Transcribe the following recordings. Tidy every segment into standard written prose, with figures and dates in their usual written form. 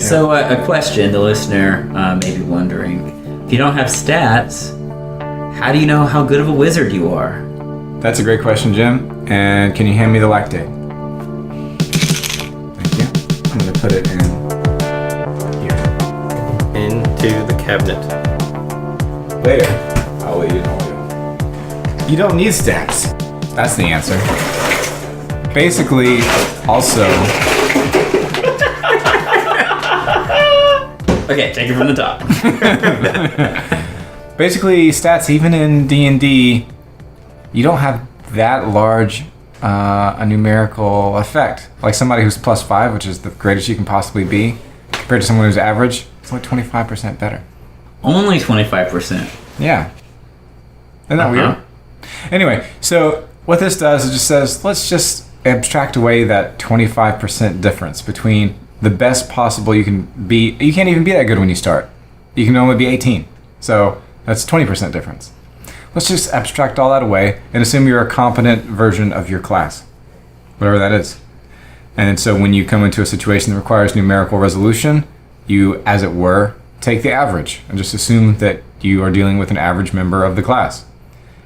So a question the listener may be wondering. If you don't have stats, how do you know how good of a wizard you are? That's a great question, Jim. And can you hand me the lactate? Thank you. I'm going to put it in here. Into the cabinet. Later. I'll let you know. You don't need stats. That's the answer. Basically, also... Okay, take it from the top. Basically, stats, even in D&D, you don't have that large a numerical effect. Like somebody who's +5, which is the greatest you can possibly be, compared to someone who's average, it's like 25% better. Only 25%. Yeah. Isn't that weird? Anyway, so what this does, it just says, let's just abstract away that 25% difference between the best possible you can be. You can't even be that good when you start. You can only be 18. So that's 20% difference. Let's just abstract all that away and assume you're a competent version of your class, whatever that is. And so when you come into a situation that requires numerical resolution, you, as it were, take the average and just assume that you are dealing with an average member of the class.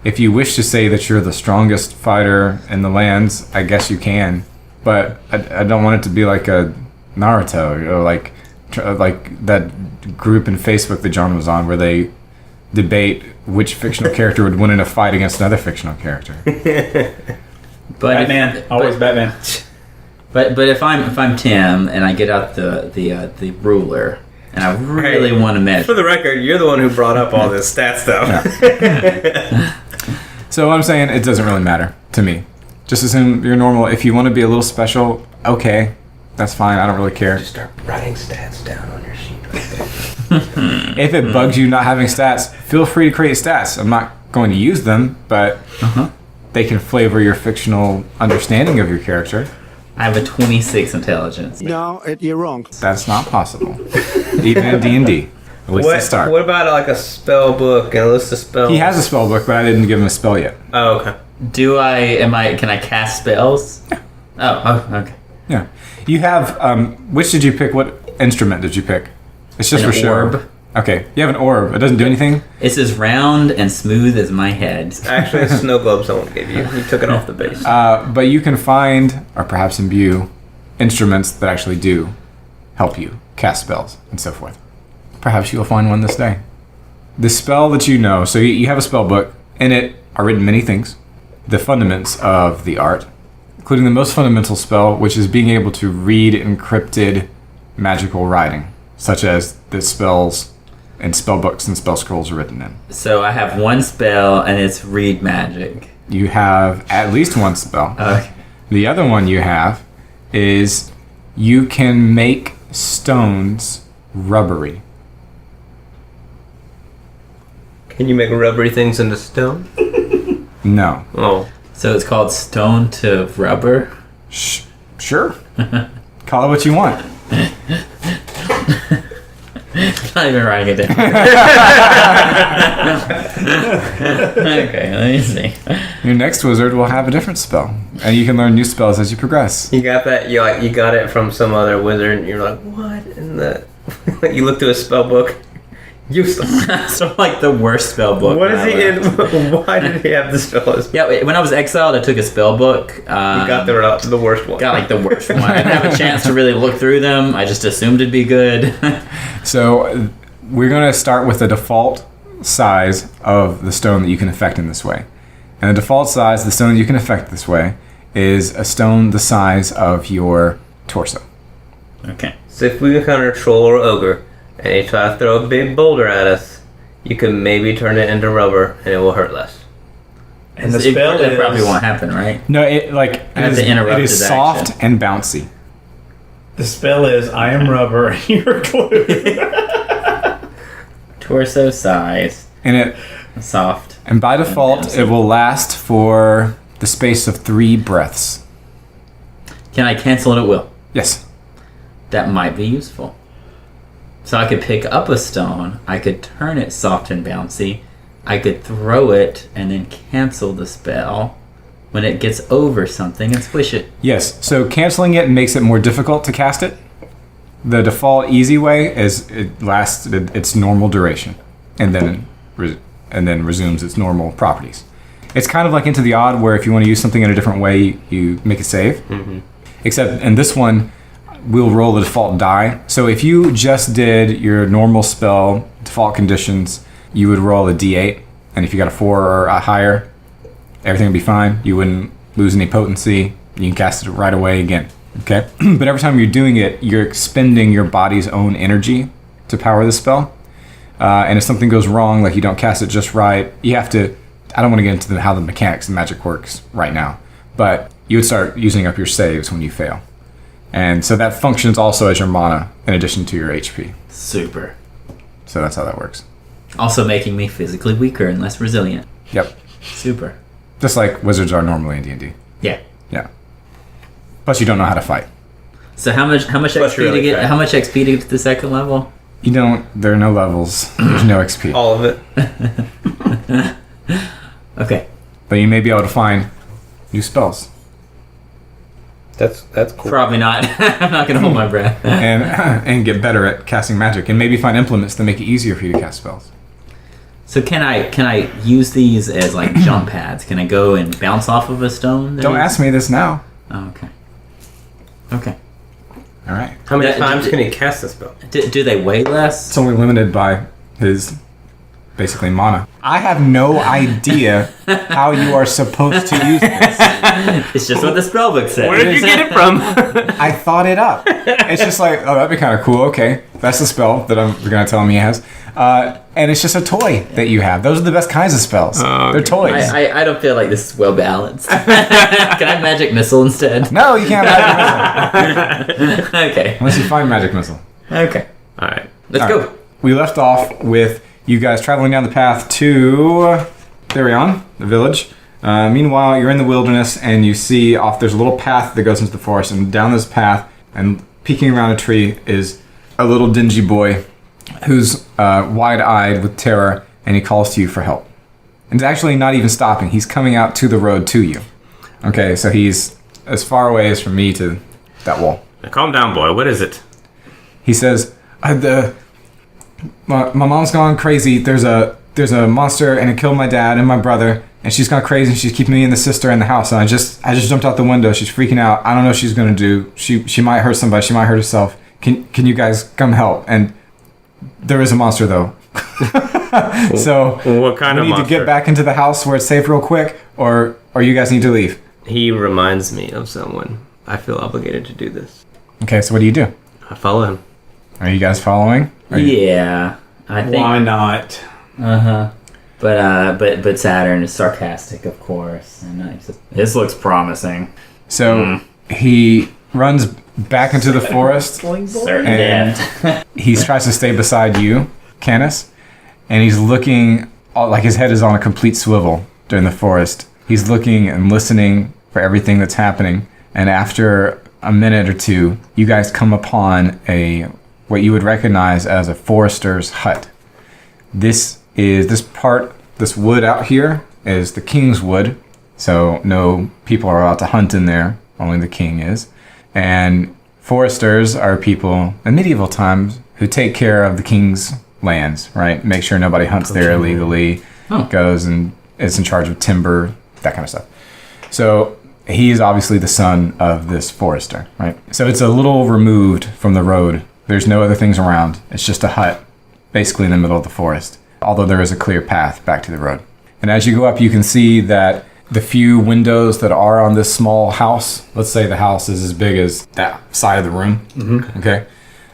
If you wish to say that you're the strongest fighter in the lands, I guess you can, but I don't want it to be like a Naruto, or like that group in Facebook that John was on where they debate which fictional character would win in a fight against another fictional character. But Batman, always Batman. But if I'm Tim and I get out the ruler and I really want to measure. For the record, you're the one who brought up all this stat stuff. Yeah. So what I'm saying, it doesn't really matter to me. Just assume you're normal. If you want to be a little special, okay, that's fine. I don't really care. Just start writing stats down on your sheet right there. If it bugs you not having stats, feel free to create stats. I'm not going to use them, but they can flavor your fictional understanding of your character. I have a 26 intelligence. No, you're wrong. That's not possible. Even in D&D. At least to start. What about like a spell book and a list of spells? He has a spell book, but I didn't give him a spell yet. Oh, okay. Can I cast spells? Yeah. Oh, okay. Yeah. You have, which did you pick? What instrument did you pick? It's just An for sure. orb. Okay. You have an orb. It doesn't do anything? It's as round and smooth as my head. Actually, it's snow globe someone gave you. You took it off the base. But you can find, or perhaps imbue, instruments that actually do help you cast spells and so forth. Perhaps you'll find one this day. The spell that you know, so you have a spell book. In it are written many things. The fundaments of the art, including the most fundamental spell, which is being able to read encrypted magical writing, such as the spells and spell books and spell scrolls are written in. So I have one spell, and it's read magic. You have at least one spell. Okay. The other one you have is you can make stones rubbery. Can you make rubbery things into stone? No. Oh. So it's called stone to rubber? Sure. Call it what you want. Not even writing it down. Okay, let me see. Your next wizard will have a different spell, and you can learn new spells as you progress. You got that? You got it from some other wizard, and you're like, what? And you look through a spell book. Useless. So like the worst spell book. What is he in? Why did he have the spells? Yeah, when I was exiled, I took a spell book. You got the worst one. Got like the worst one. I didn't have a chance to really look through them. I just assumed it'd be good. So we're going to start with the default size of the stone that you can affect in this way. And the default size of the stone that you can affect this way is a stone the size of your torso. Okay. So if we encounter a troll or ogre, and they try to throw a big boulder at us, you can maybe turn it into rubber, and it will hurt less. And the spell it probably won't happen, right? No, it is his soft action. and bouncy. The spell is I am rubber and you're glue. Torso size. And Soft. And by default, it will last for the space of 3 breaths. Can I cancel it at will? Yes. That might be useful. So I could pick up a stone, I could turn it soft and bouncy, I could throw it and then cancel the spell when it gets over something and squish it. Yes, so canceling it makes it more difficult to cast it, The default easy way is it lasts its normal duration, and then resumes its normal properties. It's kind of like Into the Odd, where if you want to use something in a different way, you make a save. Mm-hmm. Except in this one, we'll roll the default die. So if you just did your normal spell default conditions, you would roll a d8, and if you got a 4 or higher, everything would be fine. You wouldn't lose any potency. You can cast it right away again. Okay, but every time you're doing it, you're expending your body's own energy to power the spell. And if something goes wrong, like you don't cast it just right, you have to. I don't want to get into how the mechanics of magic works right now, but you would start using up your saves when you fail. And so that functions also as your mana in addition to your HP. Super. So that's how that works. Also making me physically weaker and less resilient. Yep. Super. Just like wizards are normally in D&D. Yeah. Yeah. Plus you don't know how to fight. So how much XP really to get? fast. How much XP to get to the second level? You don't. There are no levels. There's no XP. All of it. Okay. But you may be able to find new spells That's cool. Probably not. I'm not gonna hold my breath. and get better at casting magic, and maybe find implements that make it easier for you to cast spells. So can I use these as like jump pads? Can I go and bounce off of a stone? Don't ask me this now. Oh, okay. Okay. All right. How many That- times can he cast the spell? Do they weigh less? It's only limited by his basically mana. I have no idea how you are supposed to use this. It's just what the spellbook says. Where did you get it from? I thought it up. It's just like, oh, that'd be kind of cool. Okay, that's the spell that you're gonna tell him he has, and it's just a toy that you have. Those are the best kinds of spells. They're toys. I don't feel like this is well balanced. Can I magic missile instead? No, you can't have magic missile Okay. unless you find magic missile. Okay. All right. Let's All go. right. We left off with you guys traveling down the path to Therion, the village. Meanwhile, you're in the wilderness and you see there's a little path that goes into the forest, and down this path and peeking around a tree is a little dingy boy who's wide-eyed with terror, and he calls to you for help. And he's actually not even stopping. He's coming out to the road to you. Okay, so he's as far away as from me to that wall. Now, calm down, boy. What is it? He says, my mom's gone crazy. There's a monster, and it killed my dad and my brother, and she's gone crazy, and she's keeping me and the sister in the house, and I just jumped out the window. She's freaking out. I don't know what she's gonna do. She might hurt somebody. She might hurt herself. Can you guys come help? And there is a monster, though. So What kind of we need monster? to get back into the house where it's safe real quick, or you guys need to leave. He reminds me of someone. I feel obligated to do this. Okay, so what do you do? I follow him. Are you guys following? Yeah. I think. Why not? But Saturn is sarcastic, of course, and this looks promising. So he runs back into the forest. Certain And death. he tries to stay beside you, Canis, and he's looking like his head is on a complete swivel during the forest. He's looking and listening for everything that's happening. And after a minute or two, you guys come upon what you would recognize as a forester's hut. This wood out here is the king's wood, so no people are allowed to hunt in there. Only the king is. And foresters are people in medieval times who take care of the king's lands, right? Make sure nobody hunts there illegally, goes and is in charge of timber, that kind of stuff. So he is obviously the son of this forester, right? So it's a little removed from the road. There's no other things around. It's just a hut, basically in the middle of the forest, although there is a clear path back to the road. And as you go up, you can see that the few windows that are on this small house, let's say the house is as big as that side of the room, okay,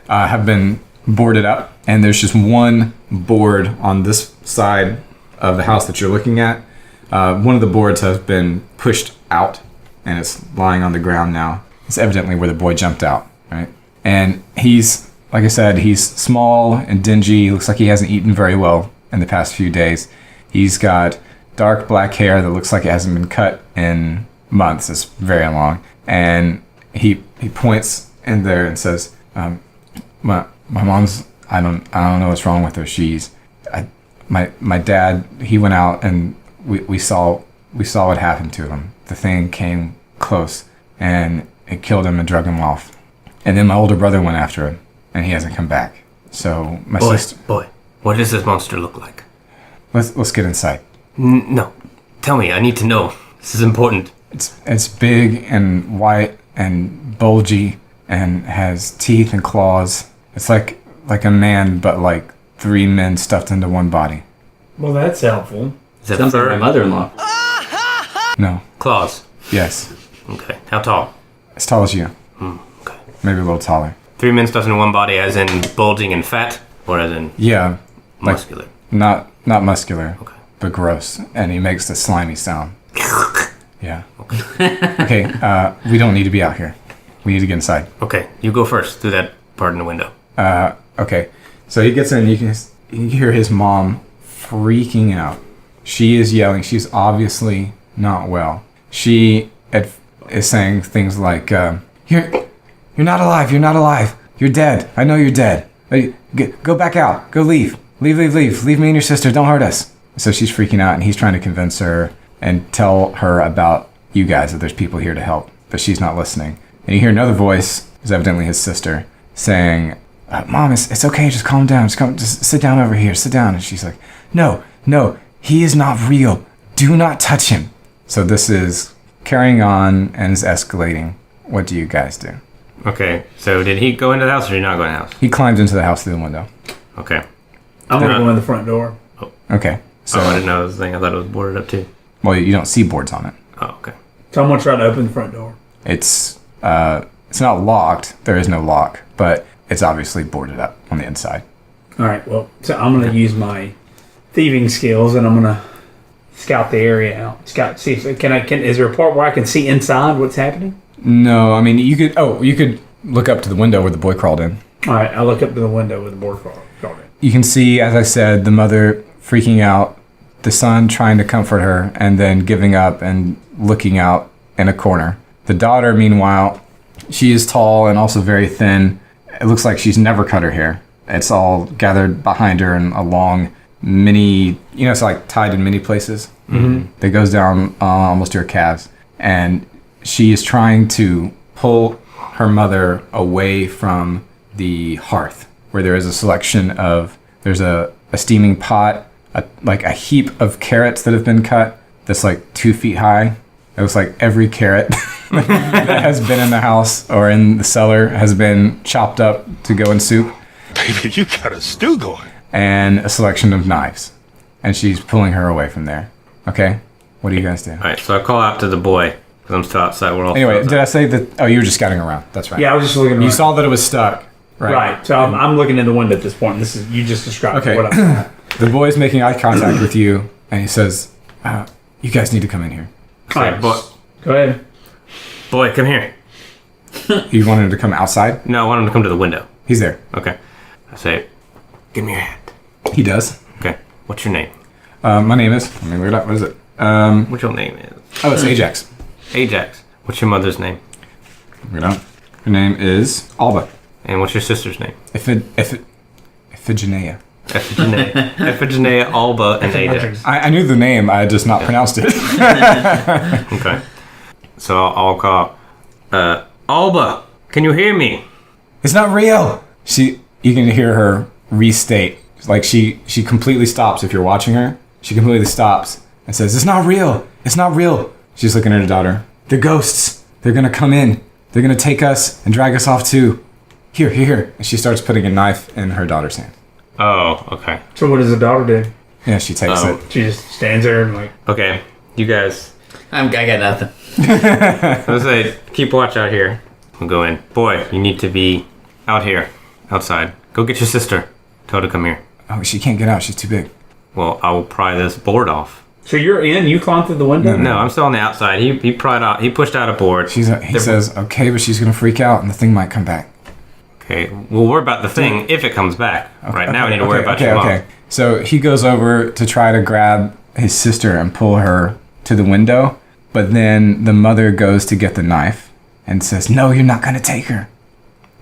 have been boarded up. And there's just one board on this side of the house that you're looking at. One of the boards has been pushed out, and it's lying on the ground now. It's evidently where the boy jumped out, right? And he's, like I said, he's small and dingy. Looks like he hasn't eaten very well in the past few days. He's got dark black hair that looks like it hasn't been cut in months. It's very long. And he points in there and says, my mom's, I don't know what's wrong with her. My dad, he went out and we saw what happened to him. The thing came close and it killed him and drug him off. And then my older brother went after him and he hasn't come back. So my Boy, sister. boy, what does this monster look like? Let's get inside. No, tell me. I need to know. This is important. It's big and white and bulgy and has teeth and claws. It's like a man, but like 3 men stuffed into one body. Well, that's helpful. Is it Sounds like my fur? mother-in-law. No. Claws. Yes. Okay. How tall? As tall as you. Okay. Maybe a little taller. 3 men stuffed in one body, as in bulging and fat, or as in Yeah. Like, muscular? not muscular, Okay. but gross. And he makes the slimy sound. Yeah. Okay, we don't need to be out here. We need to get inside. Okay, you go first through that part in the window. Okay. So he gets in, you can hear his mom freaking out. She is yelling. She's obviously not well. She is saying things like, you're not alive. You're not alive. You're dead. I know you're dead. Go back out. Go leave. Leave. Leave me and your sister. Don't hurt us. So she's freaking out, and he's trying to convince her and tell her about you guys, that there's people here to help. But she's not listening. And you hear another voice, is evidently his sister, saying, Mom, it's okay. Just calm down. Just sit down over here. Sit down. And she's like, No, he is not real. Do not touch him. So this is carrying on and is escalating. What do you guys do? Okay, so did he go into the house or did he not go in the house? He climbed into the house through the window. Okay. I'm going to go in the front door. Okay. So, I didn't know it was a thing. I thought it was boarded up too. well, you don't see boards on it. Oh, okay. So I'm going to try to open the front door. It's not locked. There is no lock, but it's obviously boarded up on the inside. All right, well, so I'm going to use my thieving skills, and I'm going to scout the area out. See if is there a part where I can see inside what's happening? No, I mean you could look up to the window where the boy crawled in. All right, I look up to the window with the board crawled in. You can see, as I said, the mother freaking out, the son trying to comfort her, and then giving up and looking out in a corner. The daughter, meanwhile, she is tall and also very thin. It looks like she's never cut her hair. It's all gathered behind her in a long mini, it's like tied in many places. Mm-hmm. That goes down almost to her calves. And she is trying to pull her mother away from the hearth, where there is a selection of, there's a steaming pot, like a heap of carrots that have been cut that's like 2 feet high. It looks like every carrot that has been in the house or in the cellar has been chopped up to go in soup. Baby, you got a stew going. And a selection of knives. And she's pulling her away from there. Okay? What do you guys do? All right, so I call out to the boy because I'm still outside. We're all Anyway, still outside. did I say that? Oh, you were just scouting around. That's right. Yeah, I was just looking around. You saw that it was stuck. Right. So I'm looking in the window at this point. You just described Okay. what I'm The boy's making eye contact with you, and he says, you guys need to come in here. Say, All right, boy, go ahead. boy, come here. You wanted him to come outside? No, I want him to come to the window. He's there. Okay. I say, give me your hand. He does. Okay. What's your name? My name is, let me look it up. What is it? What's your name is? Oh, it's Ajax. Ajax. What's your mother's name? Look it up. Her name is Alba. And what's your sister's name? Iphigenia. Iphigenia. Iphigenia, Alba, and Ajax. I knew the name, I had just not pronounced it. Okay. So I'll call. Alba, can you hear me? It's not real. You can hear her restate. Like she completely stops if you're watching her. She completely stops and says, "It's not real. It's not real." She's looking at her daughter. They're ghosts. They're gonna come in. They're gonna take us and drag us off too. Here. And she starts putting a knife in her daughter's hand. Oh, okay. So what does the daughter do? Yeah, she takes Oh. it. She just stands there and like, Okay. You guys, I got nothing. let's say, keep watch out here. We'll go in. Boy, you need to be out here, outside. Go get your sister. Tell her to come here. Oh, she can't get out. She's too big. Well, I will pry this board off. so you're in, you climb through the window? No, I'm still on the outside. He pried out. He pushed out a board. He says, "Okay, but she's gonna freak out, and the thing might come back." Okay, we'll worry about the thing if it comes back. Right now, we need to worry about your mom. Okay. So he goes over to try to grab his sister and pull her to the window, but then the mother goes to get the knife and says, "No, you're not gonna take her,"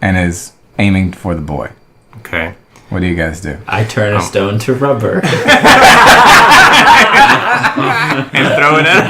and is aiming for the boy. Okay. What do you guys do? I turn a stone to rubber. and throw it at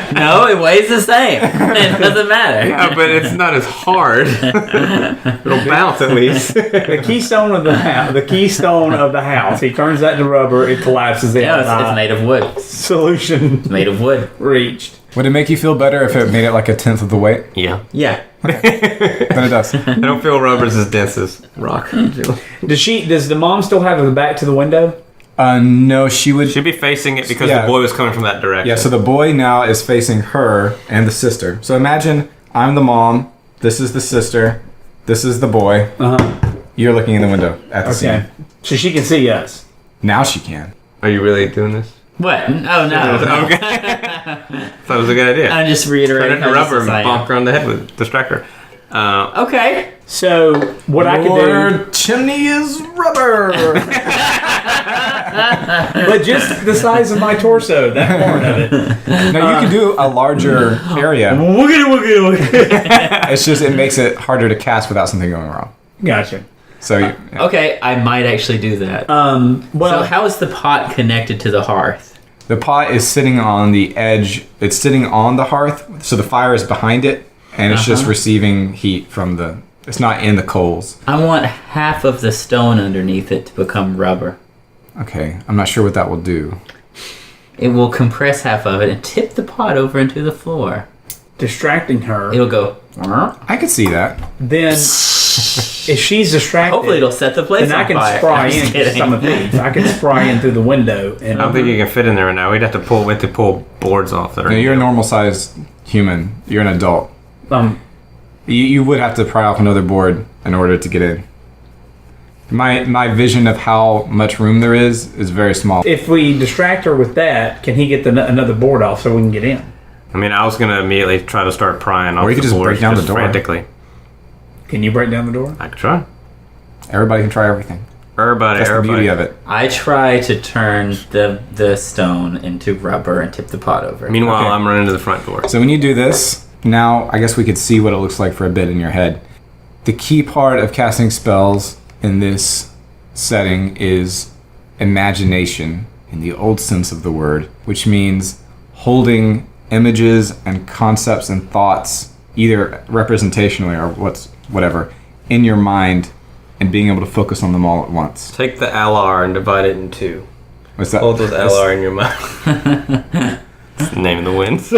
her. No, it weighs the same. It doesn't matter. Yeah, but it's not as hard. It'll bounce at least. The keystone of the house. The keystone of the house. He turns that into rubber. It collapses. Yeah, it's made of wood. Solution It's made of wood. reached. Would it make you feel better if it made it like a tenth of the weight? Yeah. Yeah. Then it does. I don't feel rubber's as dense as rock. Does the mom still have the back to the window? No, she would. She'd be facing it because Yeah. the boy was coming from that direction. Yeah, so the boy now is facing her and the sister. So imagine I'm the mom, this is the sister, this is the boy. You're looking in the window at the Okay. scene. So she can see us. Now she can. Are you really doing this? What? Oh, no. Okay. Thought it was a good idea. I'm just Turn reiterating it how into rubber useless I and am. bonk her on the head with distractor. Okay. So what I could Your chimney is rubber. do, but just the size of my torso, that part of it. Now you can do a larger area. It's just it makes it harder to cast without something going wrong. Gotcha. So yeah. Okay, I might actually do that. Well, So how is the pot connected to the hearth? The pot is sitting on the edge. It's sitting on the hearth, so the fire is behind it, and it's just receiving heat from the. It's not in the coals. I want half of the stone underneath it to become rubber. Okay, I'm not sure what that will do. It will compress half of it and tip the pot over into the floor. distracting her. It'll go. I could see that. Then, if she's distracted, Hopefully, it'll set the place then on I can fire. spry I'm just in. kidding. Some of these, I can spry in through the window, and I don't think you can fit in there right now. We'd have to pull boards off that are. No, you're a normal sized human. You're an adult. You would have to pry off another board in order to get in. My vision of how much room there is very small. if we distract her with that, can he get another board off so we can get in? I mean, I was gonna immediately try to start prying off you could the just boards break down the door. frantically. Can you break down the door? I could try. Everybody can try everything. Everybody, That's the everybody. beauty of it. I try to turn the stone into rubber and tip the pot over. Meanwhile, Okay. I'm running to the front door. So when you do this, now I guess we could see what it looks like for a bit in your head. The key part of casting spells in this setting is imagination in the old sense of the word, which means holding images and concepts and thoughts, either representationally or whatever, in your mind and being able to focus on them all at once. Take the LR and divide it in two. What's that? Hold those LR in your mouth. That's the name of the winds.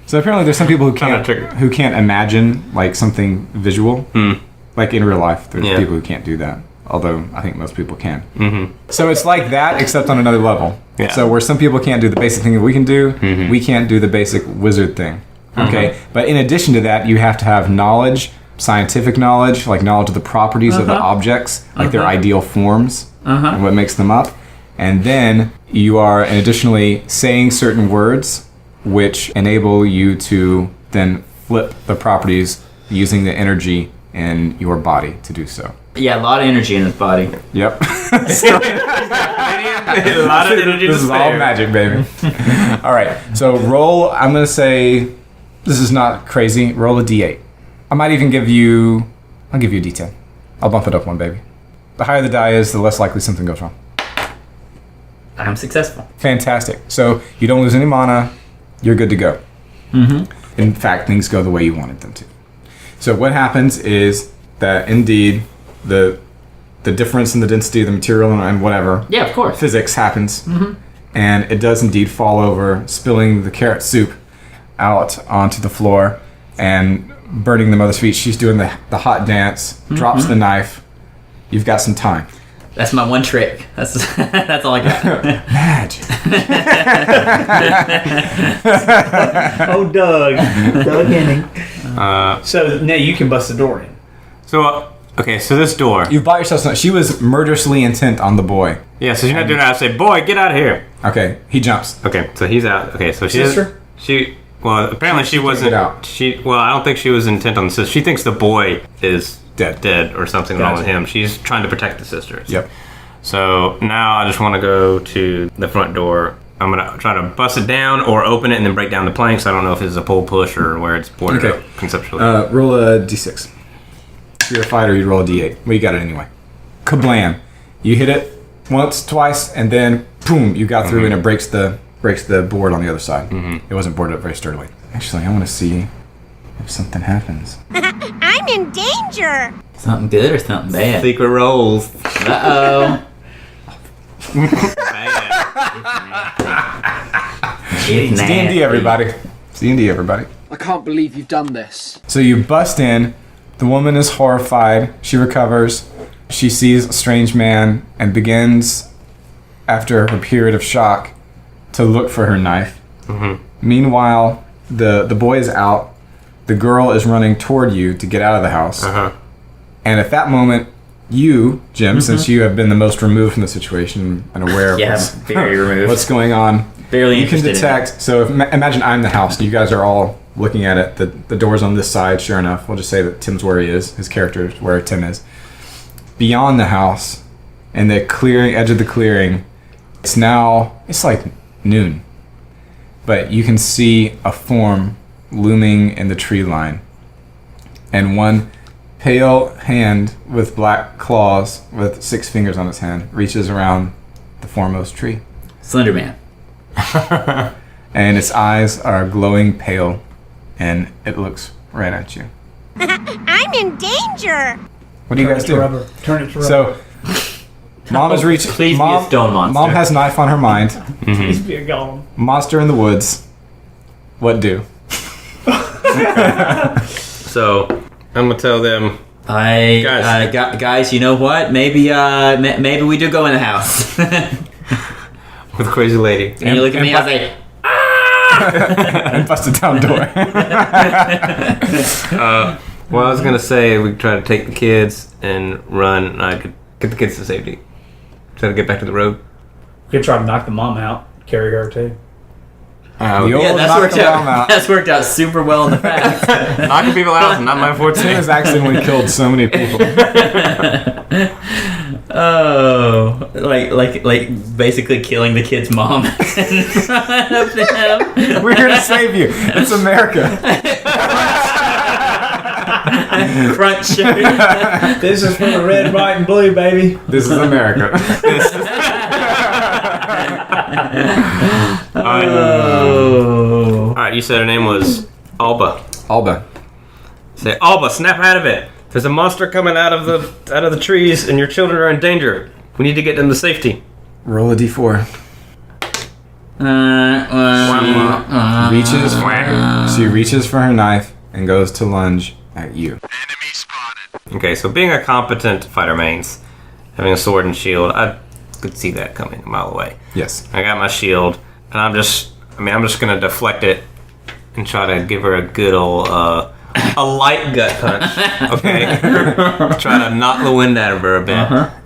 So apparently there's some people who Kinda can't trigger. who can't imagine like something visual. Like in real life, there's Yeah. people who can't do that. Although I think most people can. So it's like that, except on another level. Yeah. So where some people can't do the basic thing that we can do, we can't do the basic wizard thing. Okay. But in addition to that, you have to have knowledge, scientific knowledge, like knowledge of the properties of the objects, like their ideal forms, and what makes them up. And then you are additionally saying certain words, which enable you to then flip the properties using the energy in your body to do so. Yeah, a lot of energy in his body. Yep. A lot of energy to This is all spare. magic, baby. All right. So roll. I'm gonna say this is not crazy. Roll a d8. I might even give you. I'll give you a d10. I'll bump it up one, baby. The higher the die is, the less likely something goes wrong. I'm successful. Fantastic. So you don't lose any mana. You're good to go. In fact, things go the way you wanted them to. So what happens is that indeed the difference in the density of the material and whatever Yeah, of course. physics happens, and it does indeed fall over, spilling the carrot soup out onto the floor and burning the mother's feet. She's doing the hot dance, drops the knife. You've got some time. That's my one trick. That's that's all I got. Magic. Oh, Doug Henning. So now you can bust the door in. So, okay, so this door. You've bought yourself some. She was murderously intent on the boy. Yeah, so she's not doing that. I say, boy, get out of here. Okay, he jumps. Okay, so he's out. Okay, so Sister? Well, apparently she wasn't. get out. Well, I don't think she was intent on the sister. She thinks the boy is Dead. or something wrong with Gotcha. him. She's trying to protect the sisters. Yep. So now I just want to go to the front door. I'm gonna try to bust it down or open it and then break down the planks. I don't know if it's a pull push or where it's boarded Okay. up conceptually. Roll a d6. If you're a fighter, you roll a d8. Well, you got it anyway. Kablam. You hit it once, twice, and then boom, you got through and it breaks the board on the other side. It wasn't boarded up very sturdily. Actually, I want to see if something happens. I'm in danger! Something good or something bad? Secret rolls. Uh-oh. It's D&D, everybody. It's D&D, everybody. I can't believe you've done this. So you bust in. The woman is horrified. She recovers. She sees a strange man and begins, after her period of shock, to look for her knife. Meanwhile, the boy is out. The girl is running toward you to get out of the house. And at that moment, you, Jim, since you have been the most removed from the situation and aware of Very removed. what's going on, Barely you can interested in detect. So imagine I'm the house. You guys are all looking at it. The door's on this side, sure enough. We'll just say that Tim's where he is. His character is where Tim is. Beyond the house, in the clearing, edge of the clearing, it's like noon. But you can see a form looming in the tree line. And one pale hand with black claws with 6 fingers on its hand reaches around the foremost tree. Slender Man. And its eyes are glowing pale, and it looks right at you. I'm in danger! What do you guys do? Rubber. Turn it to rubber. So, Mom is reaching. Please be a stone monster. Mom has knife on her mind. Please be a golem. Monster in the woods. What do? So I'm gonna tell them. Guys, you know what? Maybe we do go in the house. With crazy lady. And you look at me, I was like, And bust it down door. Well, I was gonna say we try to take the kids and run. And I could get the kids to safety. Try to get back to the road. You could try to knock the mom out. Carry her too. The old yeah, knock worked the mom out. that's worked out super well in the past. Knocking people out is not my Tim forte. has accidentally killed so many people. Oh, like basically killing the kid's mom in front of them. We're here to save you. It's America. Crunch. This is for the red, white, and blue, baby. This is America. Oh. All right, you said her name was Alba. Alba. Say, Alba, snap out of it. There's a monster coming out of the trees, and your children are in danger. We need to get them to safety. Roll a d4. She reaches for her knife and goes to lunge at you. Enemy spotted. Okay, so being a competent fighter mains, having a sword and shield, I could see that coming a mile away. Yes. I got my shield, and I'm just gonna deflect it and try to give her a good old a light gut punch. Okay, try to knock the wind out of her a bit,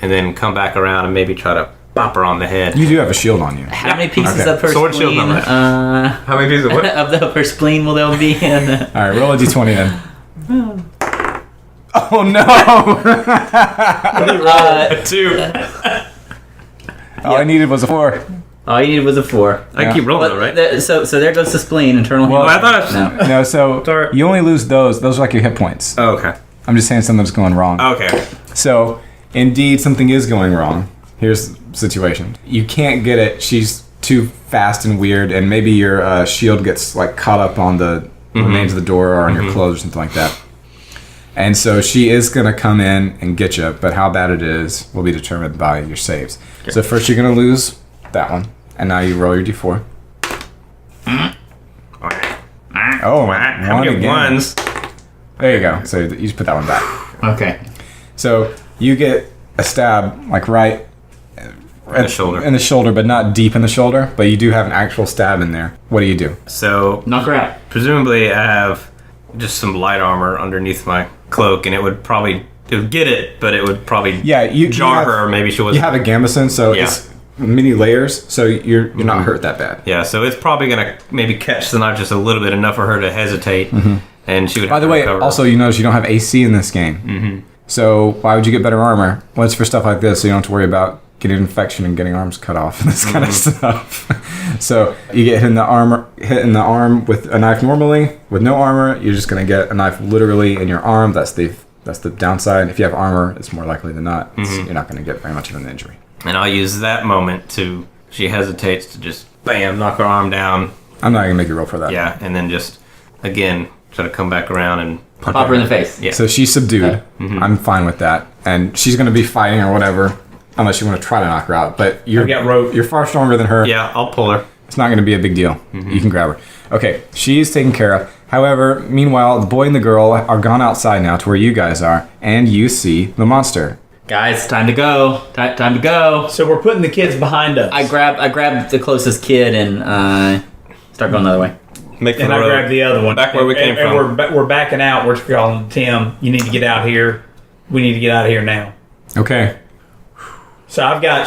and then come back around and maybe try to bop her on the head. You do have a shield on you. How many pieces Okay. of her Sword shield spleen? number. How many pieces of what? Of her spleen will there be in? All right, roll a d20 then. Oh no! 2. All I needed was a 4. All you needed was a 4. I can keep rolling, though, right? So there goes the spleen, internal. Well, I thought no. No, so Sorry. you only lose those. Those are like your hit points. Oh, okay. I'm just saying something's going wrong. Okay. So, indeed, something is going wrong. Here's the situation. You can't get it. She's too fast and weird, and maybe your shield gets like caught up on the remains of the door or on your clothes or something like that. And so she is going to come in and get you, but how bad it is will be determined by your saves. Okay. So first you're going to lose that one, and now you roll your d4. Oh, I one get again. ones. There you go. So you just put that one back. Okay. So you get a stab, like right In the shoulder. in the shoulder, but not deep in the shoulder. But you do have an actual stab in there. What do you do? So Knock her out. presumably I have just some light armor underneath my cloak, and it would get it, but it would probably You jar have, her, or maybe she wasn't. You have a gambeson, so Yeah. it's many layers, so you're not hurt that bad. Yeah, so it's probably gonna maybe catch the knife just a little bit, enough for her to hesitate, and she would. By have the to way, recover. also you notice you don't have AC in this game. So why would you get better armor? Well, it's for stuff like this, so you don't have to worry about getting an infection and getting arms cut off and this kind of stuff. So you get hit in the arm with a knife normally. With no armor, you're just gonna get a knife literally in your arm. That's the downside. If you have armor, it's more likely than not you're not gonna get very much of an injury. and I'll use that moment to she hesitates to just bam, knock her arm down. I'm not gonna make you roll for that. Yeah, and then just again try to come back around and punch Pop her in the face. Yeah. So she's subdued. Okay. I'm fine with that, and she's gonna be fighting or whatever, unless you want to try to knock her out. But I've got rope. you're far stronger than her. Yeah, I'll pull her. It's not gonna be a big deal. You can grab her. Okay, she's taken care of. However, meanwhile, the boy and the girl are gone outside now to where you guys are, and you see the monster. Guys, time to go. Time to go. So we're putting the kids behind us. I grab the closest kid and start going the other way. Make for and the I road. grabbed the other one. Back where we came and from. We're backing out. We're calling Tim. You need to get out here. We need to get out of here now. Okay. So I've got.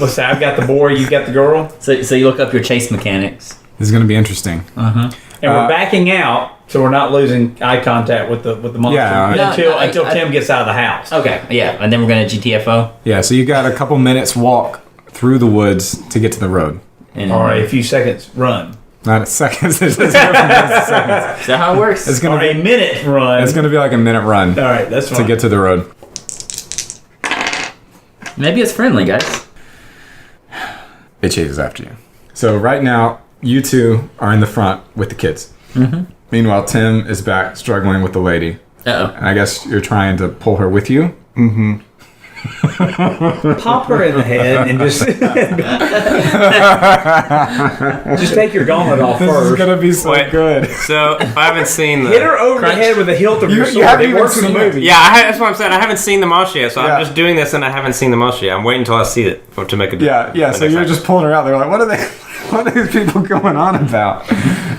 Let's say I've got the boy. You got the girl. So you look up your chase mechanics. This is gonna be interesting. And we're backing out, so we're not losing eye contact with the monster Yeah. until Tim gets out of the house. Okay, yeah, and then we're gonna GTFO. Yeah, so you got a couple minutes walk through the woods to get to the road. And All right, a few seconds run. Not a second. It's just seconds. Is that how it works? It's Or gonna a be. minute run. It's gonna be like a minute run All right, that's fine. to get to the road. Maybe it's friendly, guys. It chases after you. So right now, you two are in the front with the kids. Meanwhile, Tim is back struggling with the lady. Uh And I guess you're trying to pull her with you. Pop her in the head and just just take your gauntlet off This is first. gonna be so Wait. good. So if I haven't seen the Hit her over the head with the hilt of your sword. haven't It even works in the seen movie. Yeah, that's what I'm saying. I haven't seen the monster yet, so Yeah. I'm just doing this and I haven't seen the monster yet. I'm waiting until I see it to make a Yeah. So you're just pulling her out. They're like, what are they? What are these people going on about?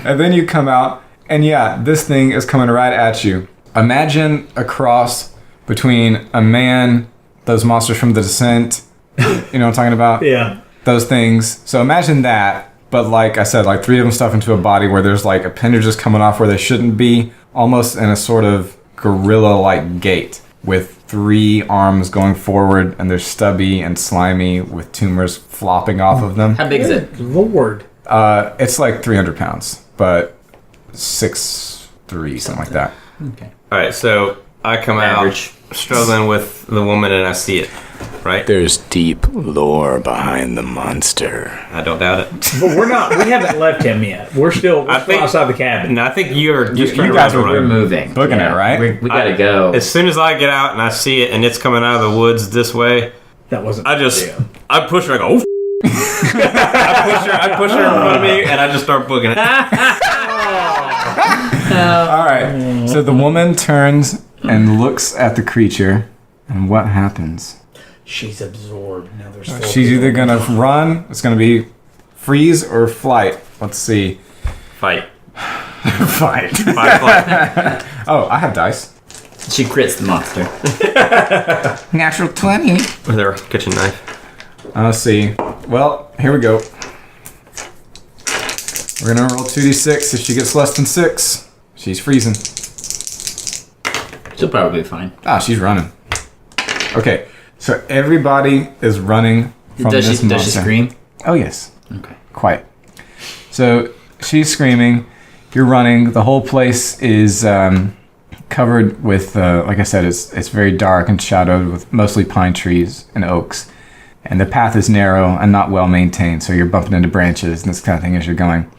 And then you come out, and yeah, this thing is coming right at you. Imagine a cross between a man, those monsters from The Descent. You know what I'm talking about? Yeah. Those things. So imagine that, but like I said, like 3 of them stuff into a body where there's like appendages coming off where they shouldn't be, almost in a sort of gorilla-like gait, with 3 arms going forward, and they're stubby and slimy with tumors flopping off of them. How big is it? Lord. It's like 300 pounds, but 6'3", something like that. Okay. All right, so I come Average. out struggling with the woman and I see it, right? There's deep lore behind the monster. I don't doubt it. But we haven't left him yet. We're still outside the cabin. And I think you're just You trying to guys run were the We're road. moving. Booking it, right? We gotta go. As soon as I get out and I see it and it's coming out of the woods this way, That wasn't. I push her. I go. Oh, I push her in front of me, and I just start booking it. All right. So the woman turns and looks at the creature, and what happens? She's absorbed. Now there's. 4 She's people. either gonna run, it's gonna be freeze or flight. Let's see. Fight. Fight. Fight. Oh, I have dice. She crits the monster. Natural 20. With her kitchen knife. Let's see. Well, here we go. We're gonna roll 2d6. If she gets less than 6, she's freezing. She'll probably be fine. Ah, she's running. Okay, so everybody is running from Does this she monster. scream? Oh yes, Okay. quite. So she's screaming. You're running. The whole place is covered with, like I said, it's very dark and shadowed with mostly pine trees and oaks. And the path is narrow and not well maintained, so you're bumping into branches and this kind of thing as you're going.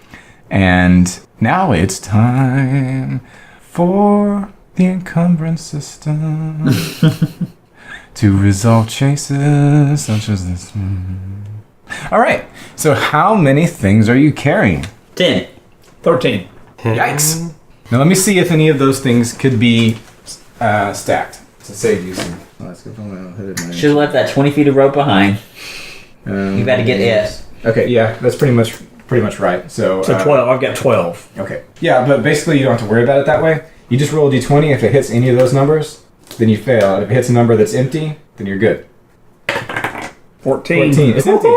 And now it's time for the encumbrance system to resolve chases such as this one. All right, so how many things are you carrying? 10. 13. Yikes. Now let me see if any of those things could be stacked to save you some. Should have left that 20 feet of rope behind. You got to get it. Okay, yeah, that's pretty much right. So 12. I've got 12. Okay. Yeah, but basically you don't have to worry about it that way. You just roll a d20. If it hits any of those numbers, then you fail. If it hits a number that's empty, then you're good. 14. 14. It's empty.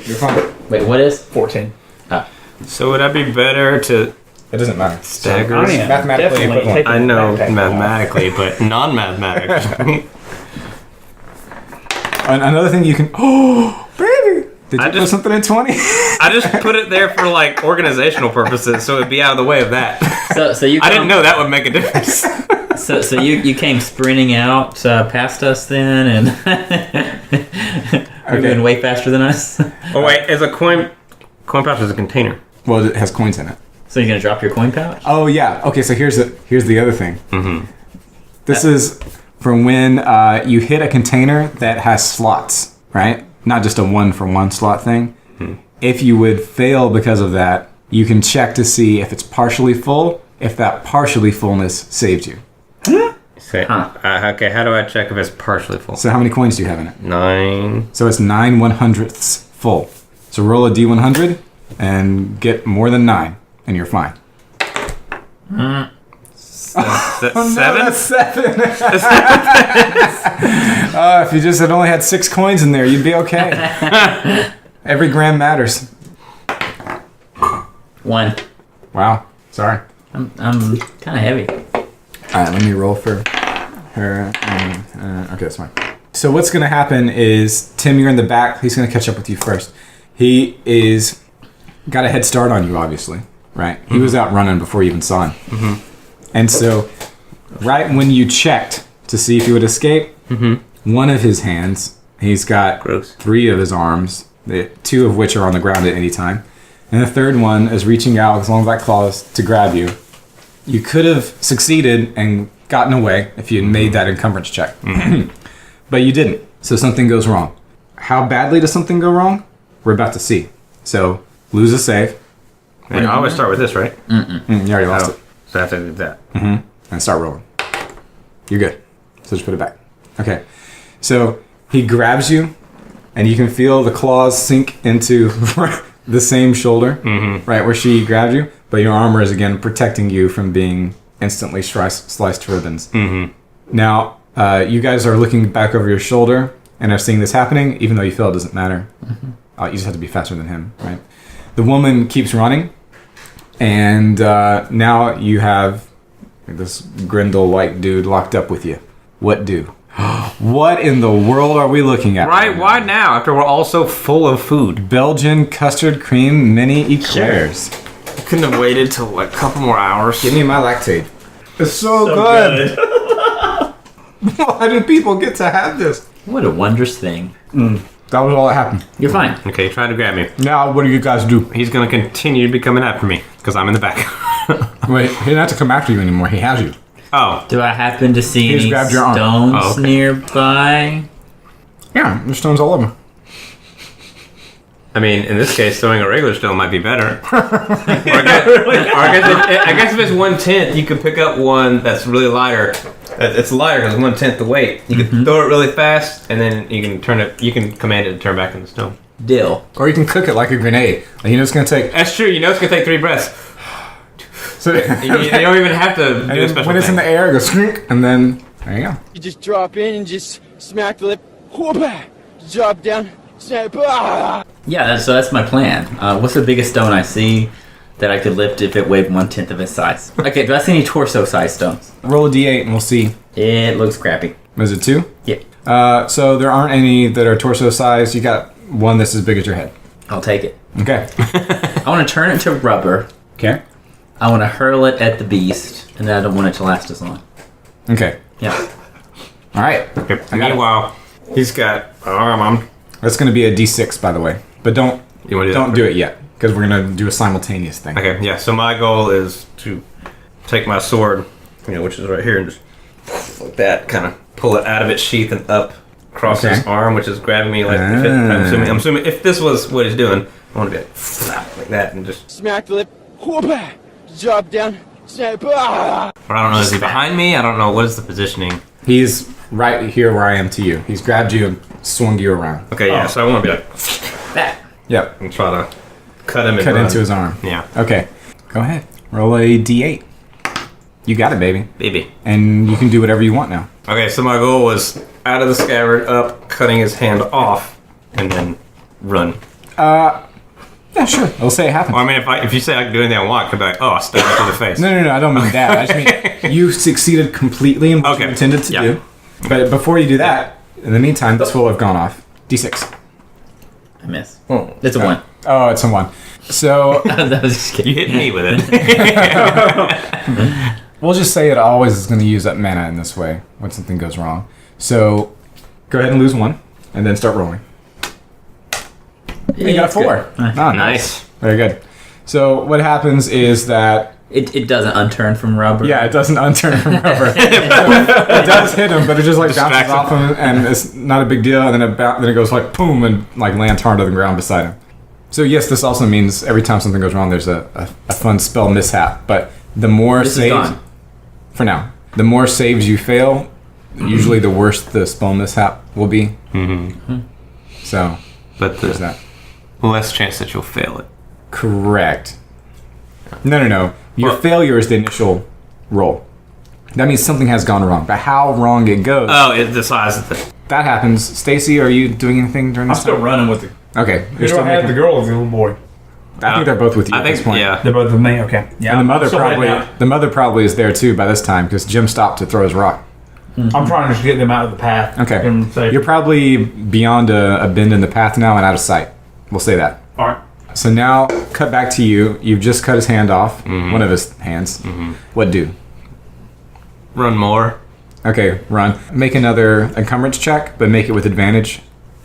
You're fine. Wait, what is? 14. So would I be better to It doesn't matter. stagger? I am Mathematically definitely equivalent. taking I know the backpack off. mathematically, but non-mathematically. And another thing you can. Oh, baby! Did you I put just- something in 20? I just put it there for like organizational purposes, so it'd be out of the way of that. So you. I didn't know that would make a difference. So you came sprinting out past us then, and You're moving way faster than us. Oh wait, is a coin pouch is a container. Well, it has coins in it. So you're gonna drop your coin pouch? Oh yeah. Okay, so here's the other thing. Mm-hmm. This is for when you hit a container that has slots, right? Not just a 1-for-1 slot thing. Mm-hmm. If you would fail because of that, you can check to see if it's partially full. If that partially fullness saved you. Okay, how do I check if it's partially full? So how many coins do you have in it? 9. So it's 9 100ths full. So roll a d100 and get more than 9, and you're fine. Seven? No, that's 7. If you just had only had 6 coins in there, you'd be okay. Every gram matters. 1. Wow. Sorry. I'm kind of heavy. All right, let me roll for her. Okay, that's fine. So what's going to happen is, Tim, you're in the back. He's going to catch up with you first. He is got a head start on you, obviously, right? He was out running before you even saw him. Mm-hmm. And so right when you checked to see if he would escape, one of his hands, he's got 3 of his arms, 2 of which are on the ground at any time. And the third one is reaching out with long black claws to grab you. You could have succeeded and gotten away if you had made that encumbrance check. But you didn't. So something goes wrong. How badly does something go wrong? We're about to see. So lose a save. I always start with this, right? You already lost it. So I have to do that. And start rolling. You're good. So just put it back. Okay. So he grabs you, and you can feel the claws sink into the same shoulder, right where she grabbed you, but your armor is again protecting you from being instantly sliced to ribbons. Now, you guys are looking back over your shoulder and are seeing this happening, even though you feel it doesn't matter. You just have to be faster than him, right? The woman keeps running, and now you have this Grendel-like dude locked up with you. What do? What in the world are we looking at? Right, why now, after we're all so full of food? Belgian custard cream mini eclairs. I couldn't have waited till like a couple more hours. Give me my lactate. It's so good. Why do people get to have this? What a wondrous thing. That was all that happened. You're fine. Okay, try to grab me. Now, what do you guys do? He's going to continue to be coming after me, because I'm in the back. Wait, he doesn't have to come after you anymore. He has you. Oh. Do I happen to see He's any grabbed your arm. stones nearby? Yeah, there's stones all over. I mean, in this case, throwing a regular stone might be better. I guess if it's 1/10, you can pick up one that's really lighter. It's lighter because it's 1/10 the weight. You can throw it really fast, and then you can turn it. You can command it to turn back into stone. Deal. Or you can cook it like a grenade. Like, you know it's going to take... That's true. You know it's gonna take 3 breaths. So, You don't even have to do a special when it's in the air, it goes shrink, and then there you go. You just drop in and just smack the lip. Whoop-ah! Drop down. Snap. Ah! Yeah, so that's my plan. What's the biggest stone I see that I could lift if it weighed 1/10 of its size? Okay, do I see any torso-sized stones? Roll a d8 and we'll see. It looks crappy. Is it 2? Yeah. So there aren't any that are torso-sized. You got one that's as big as your head. I'll take it. Okay. I want to turn it to rubber. Okay. I want to hurl it at the beast, and then I don't want it to last as long. Okay. Yeah. All right. Okay. I got it. Meanwhile, he's got arm. That's going to be a d6, by the way. But don't do it yet, because we're going to do a simultaneous thing. Okay, yeah. So my goal is to take my sword, which is right here, and just like that, kind of pull it out of its sheath and up across his arm, which is grabbing me like. I'm assuming if this was what he's doing, I want to be like that and just Smack the lip. Whoop-ah! Drop down. Snap. Ah! Or I don't know. Is he behind me? I don't know. What is the positioning? He's right here where I am to you. He's grabbed you and swung you around. Okay, yeah. So I want to be like That. Yep. and try to cut him. Cut into his arm. Yeah. Okay. Go ahead. Roll a d8. You got it, baby. Baby. And you can do whatever you want now. Okay, so my goal was out of the scabbard, up, cutting his hand off, and then run. Yeah, sure. I'll say it happened. Well, I mean, if you say I can do anything I want, I could be like, oh, I stabbed him to the face. No, I don't mean that. I just mean you succeeded completely in what you intended to do. But before you do that, in the meantime, this will have gone off. D6. I miss. It's a 1. Oh, it's a 1. So That was just You kidding. hit me with it. we'll just say it always is going to use up mana in this way when something goes wrong. So go ahead and lose 1, and then start rolling. You got a 4. Ah, Nice. Very good. So what happens is that It doesn't unturn from rubber. yeah, it doesn't unturn from rubber. It does hit him, but it just like bounces Distracts off him, and it's not a big deal. And then it goes like boom and like lands hard on the ground beside him. So yes, this also means every time something goes wrong, there's a fun spell mishap. But the more This is saves gone. for now, the more saves you fail, usually the worse the spell mishap will be. Mm-hmm. So But there's the that. less chance that you'll fail it. Correct. No. Your Well- failure is the initial roll. That means something has gone wrong. But how wrong it goes, Oh, it decides that. that happens. Stacy, are you doing anything during I'm this still time? running with the. Okay. Who do I have, the girl or the little boy? I think they're both with you I at think, this point. yeah. They're both with me. Okay. Yeah. And I'm still heading out. the mother probably is there too by this time because Jim stopped to throw his rock. I'm trying to just get them out of the path. Okay. Get them safe. You're probably beyond a bend in the path now and out of sight. We'll say that. All right. So now, cut back to you. You've just cut his hand off. One of his hands. What do? Run more. Okay, run. Make another encumbrance check, but make it with advantage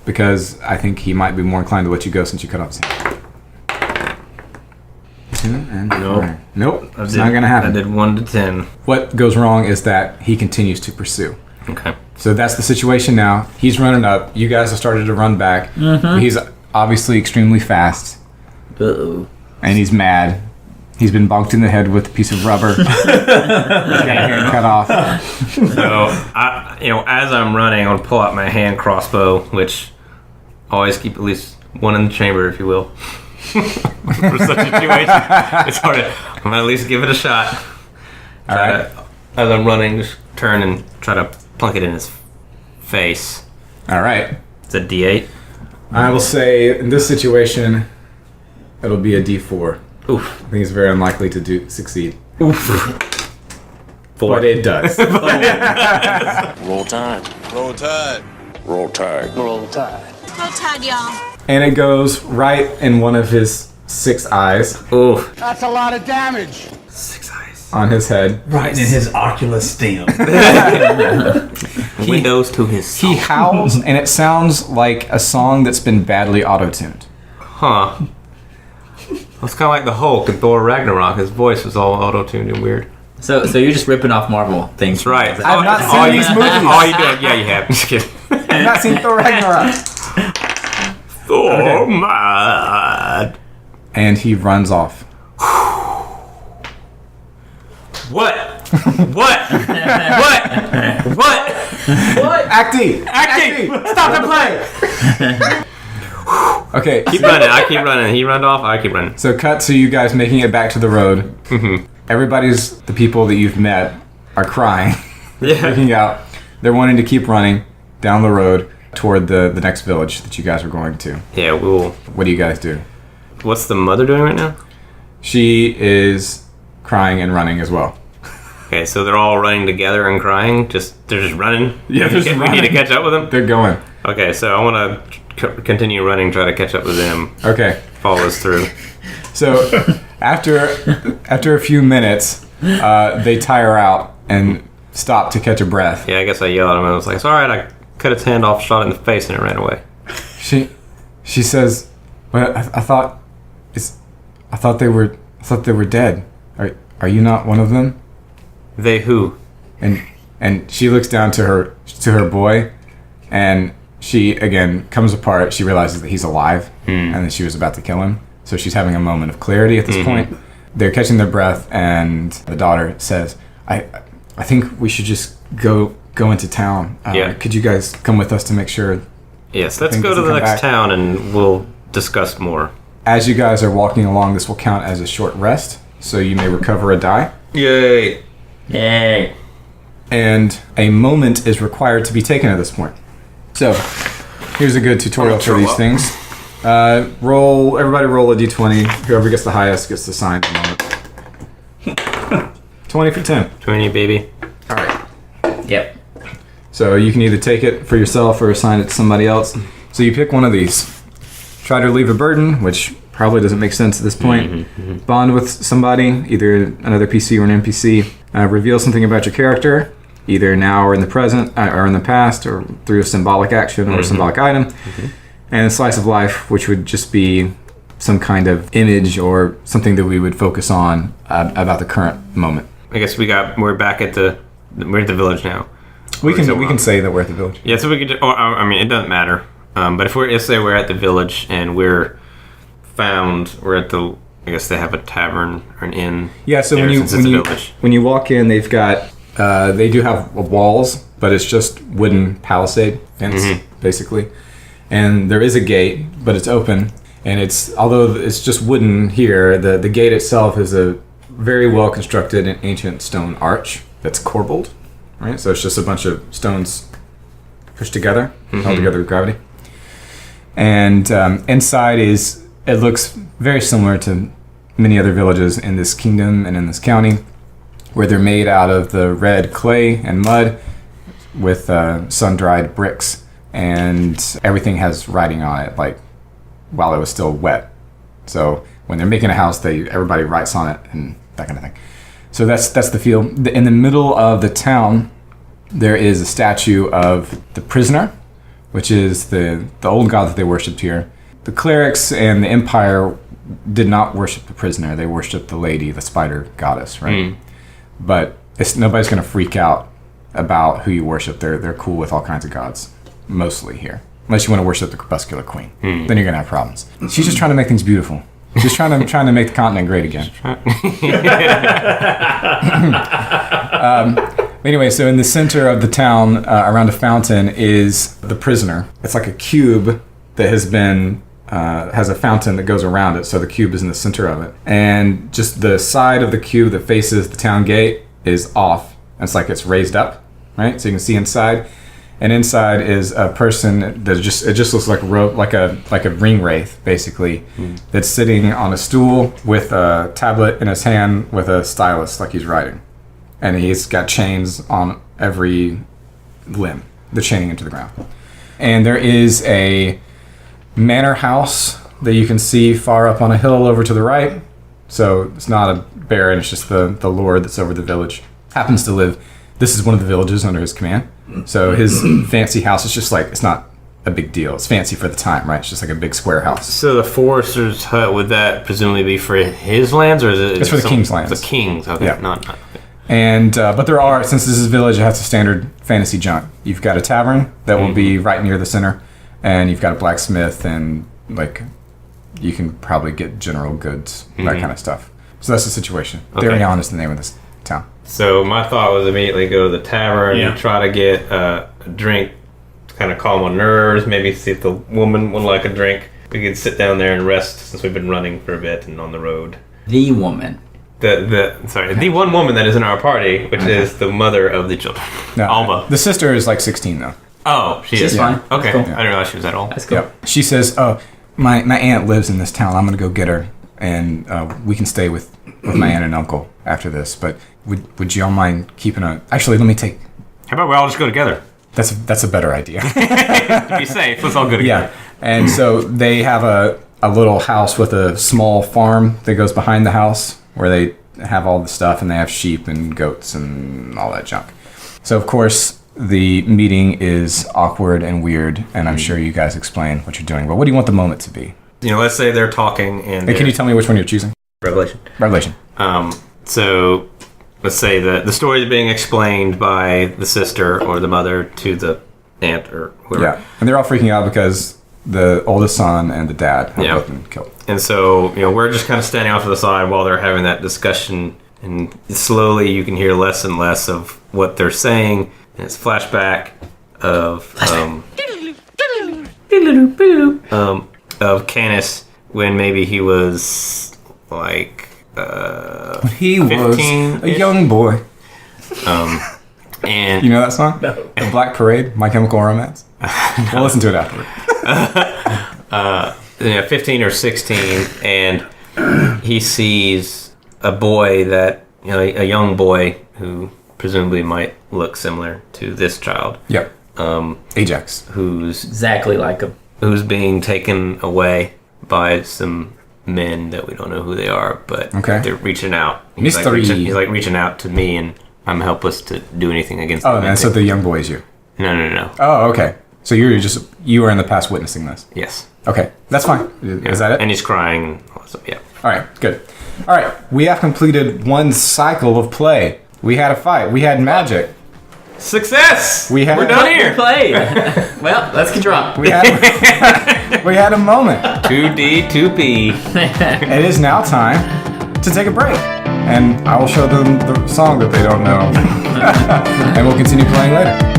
because I think he might be more inclined to let you go since you cut off his hand. 2 and 4. Nope. It's not going to happen. I did 1 to 10. What goes wrong is that he continues to pursue. Okay. So that's the situation now. He's running up. You guys have started to run back. He's obviously extremely fast, Uh-oh. and he's mad. He's been bonked in the head with a piece of rubber. He's got a hand cut off. So, as I'm running, I'm gonna pull out my hand crossbow, which always keep at least one in the chamber, if you will. For such a situation, it's hard to. I'm gonna at least give it a shot. All right. As I'm running, just turn and try to plunk it in his face. All right. It's a D8. I will say in this situation, it'll be a D4. Oof. I think it's very unlikely to succeed. Oof. 4. But it does. Roll tide. Roll tide. Roll tide. Roll Tide, y'all. And it goes right in one of his 6 eyes Oof. That's a lot of damage. 6 eyes. on his head. Right in his ocular stem. Windows to his soul. He howls, and it sounds like a song that's been badly auto-tuned. Huh. It's kind of like the Hulk in Thor Ragnarok. His voice was all auto-tuned and weird. So you're just ripping off Marvel things. That's right. I've not seen all these you, movies. All you do, yeah, you have. Just kidding. I've not seen Thor Ragnarok. Thor mad. And he runs off. What? What? What? Acting! Stop the play! Okay, Keep running. I keep running. He runs off. I keep running. so cut to you guys making it back to the road. Everybody's, the people that you've met, are crying, Yeah. freaking out. They're wanting to keep running down the road toward the next village that you guys are going to. Yeah. We'll. What do you guys do? What's the mother doing right now? She is crying and running as well. Okay, so they're all running together and crying. They're just running. Yeah, they're just We need running. to catch up with them. They're going. Okay, so I want to continue running, try to catch up with them. Okay. Follow us through. So after a few minutes, they tire out and stop to catch a breath. Yeah, I guess I yelled at him. I was like, "It's all right." I cut its hand off, shot it in the face, and it ran away. She says, "Well, I thought they were dead. Are you not one of them?" They who? And she looks down to her boy, and she again comes apart. She realizes that he's alive, and that she was about to kill him. So she's having a moment of clarity at this point. They're catching their breath, and the daughter says, "I think we should just go into town. Yeah. Could you guys come with us to make sure?" Yes, let's Thing go to doesn't the come next back. town and we'll discuss more. As you guys are walking along, this will count as a short rest, so you may recover a die. Yay! Yay. And a moment is required to be taken at this point. So, here's a good tutorial for these things. Everybody roll a d20. Whoever gets the highest gets the signed moment. 20 for 10. 20, baby. Alright. Yep. So you can either take it for yourself or assign it to somebody else. So you pick one of these. Try to relieve a burden, which probably doesn't make sense at this point. Bond with somebody, either another PC or an NPC. Reveal something about your character, either now or in the present, or in the past, or through a symbolic action or a symbolic item. and a slice of life, which would just be some kind of image or something that we would focus on about the current moment. I guess we're back at the village now. We can say that we're at the village. Yeah, so we could. I mean, it doesn't matter. But if let's say we're at the village and we're at the. I guess they have a tavern or an inn. Yeah. So when you walk in, they've got they do have walls, but it's just wooden palisade fence basically, and there is a gate, but it's open, and although it's just wooden here, the gate itself is a very well constructed and ancient stone arch that's corbelled. Right, so it's just a bunch of stones pushed together, held together with gravity. And inside it looks very similar to many other villages in this kingdom and in this county, where they're made out of the red clay and mud with sun-dried bricks, and everything has writing on it, like while it was still wet. So when they're making a house, everybody writes on it and that kind of thing. So that's the feel. In the middle of the town, there is a statue of the prisoner, which is the old god that they worshipped here. The clerics and the empire did not worship the prisoner. They worshipped the lady, the spider goddess, right? But nobody's going to freak out about who you worship. They're cool with all kinds of gods, mostly here. Unless you want to worship the Crepuscular Queen. Then you're going to have problems. She's just trying to make things beautiful. She's trying to make the continent great again. Anyway, so in the center of the town, around a fountain, is the prisoner. It's like a cube that has a fountain that goes around it, so the cube is in the center of it. And just the side of the cube that faces the town gate is off. It's like it's raised up, right? So you can see inside. And inside is a person that it just looks like a rope, like a ring wraith, basically, that's sitting on a stool with a tablet in his hand with a stylus, like he's writing. And he's got chains on every limb. They're chaining into the ground. And there is a manor house that you can see far up on a hill over to the right. So it's not a baron, it's just the lord that's over the village. Happens to live. This is one of the villages under his command. So his fancy house is just like, it's not a big deal. It's fancy for the time, right? It's just like a big square house. So the forester's hut, would that presumably be for his lands, or is it? It's for the king's lands. The king's, okay. Yeah. Not okay. And but there are, since this is a village, it has a standard fantasy junk. You've got a tavern that will be right near the center, and you've got a blacksmith, and like you can probably get general goods, that kind of stuff. So that's the situation. Okay. Darien is the name of this town. So my thought was immediately go to the tavern and try to get a drink to kind of calm my nerves. Maybe see if the woman would like a drink. We could sit down there and rest since we've been running for a bit and on the road. The woman. The one woman that is in our party, which is the mother of the children. No, Alma. The sister is like 16 though. Oh, she's is fine. Okay, Cool. I didn't realize she was that old. That's cool. Yep. She says, "Oh, my aunt lives in this town. I'm gonna go get her, and we can stay with my aunt and uncle after this. But would y'all mind keeping a? Actually, let me take. How about we all just go together? That's a better idea. To be safe, let's all go together. Yeah. And so they have a little house with a small farm that goes behind the house where they have all the stuff, and they have sheep and goats and all that junk. So of course the meeting is awkward and weird, and I'm sure you guys explain what you're doing. But what do you want the moment to be? Let's say they're talking and Hey, can you tell me which one you're choosing? Revelation. So let's say the story is being explained by the sister or the mother to the aunt or whoever. Yeah, and they're all freaking out because the oldest son and the dad have both been killed. And so, we're just kind of standing off to the side while they're having that discussion, and slowly you can hear less and less of what they're saying, and it's flashback of Canis when maybe he was like He was 15-ish. a young boy. And You know that song? No. The Black Parade, My Chemical Romance? We'll listen to it afterward. 15 or 16, and he sees a boy that, a young boy who presumably might look similar to this child. Yep. Ajax. Who's Exactly like him. who's being taken away by some men that we don't know who they are, but they're reaching out. He's like reaching out to me, and I'm helpless to do anything against them. Oh, and so the young boy is you. No. Oh, okay. So you were in the past witnessing this. Yes. Okay, that's fine. Is that it? And he's crying. So, yeah. All right, good. All right, we have completed one cycle of play. We had a fight. We had magic. Success! We're done here. Played. Well, let's get drunk. We had a moment. 2D, 2P. It is now time to take a break. And I will show them the song that they don't know. And we'll continue playing later.